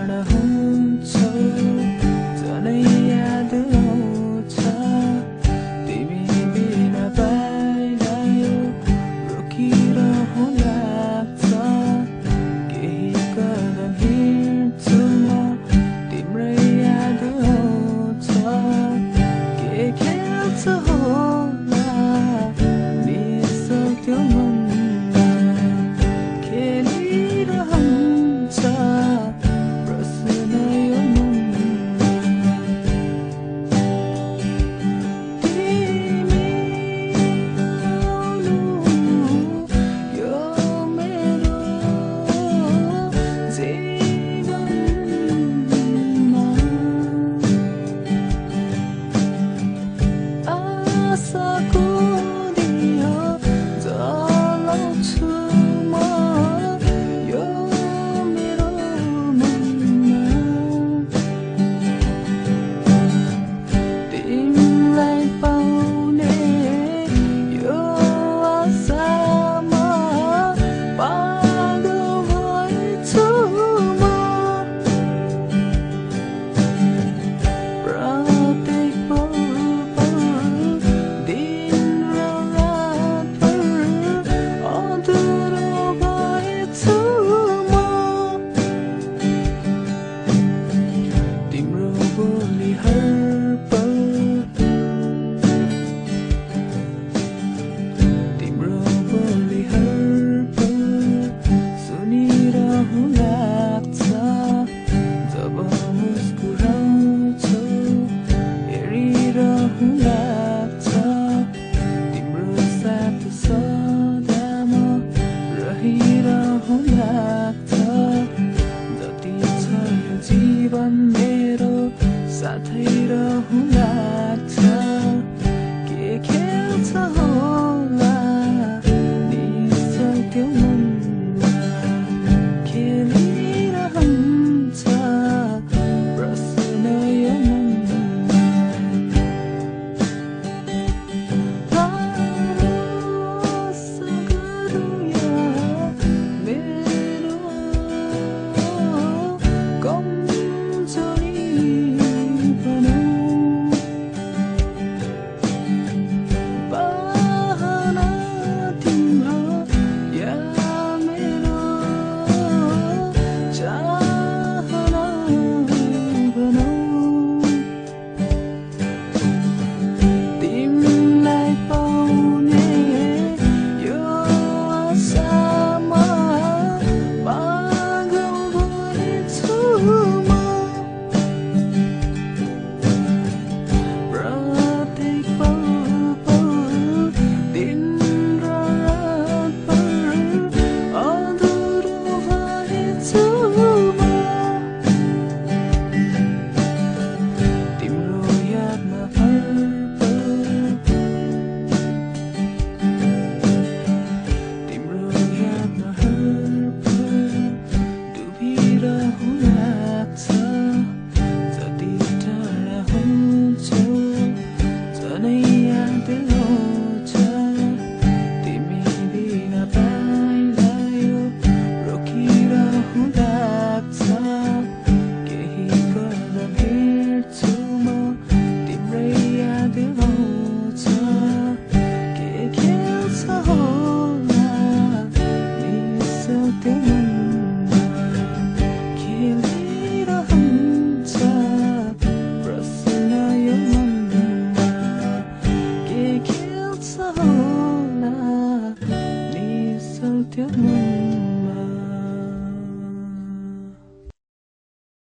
टाढा हुन्छौ झनै याद आउँछ तिमी बिना पाइलायो रोकिरहँ लाग्छ केही कदम हिँड्छु म तिम्रै याद आउँछ के खेल्छ होला निसक्यो मनमा खेलिरहन्छ प्रश्न यो मनमा तिमी आउनु यो मेरो जीवनमा आशाको दियो जलाउँछु म यो मेरो मनमा तिमीलाई पाउने यो आशामा पागल भएछु म प्रत्येक पल दिन र रातभर अधुरो भएछु म तिम्रो बोली हर पल तिम्रो बोली हर पल सुनिरहँ लाग्छ जब मुस्कुराउँछौ हेरिरहँ लाग्छ तिम्रो साथ सदा म रहिरहँ लाग्छ जति छ यो जीवन मेरो साथै रहँ लाग्छ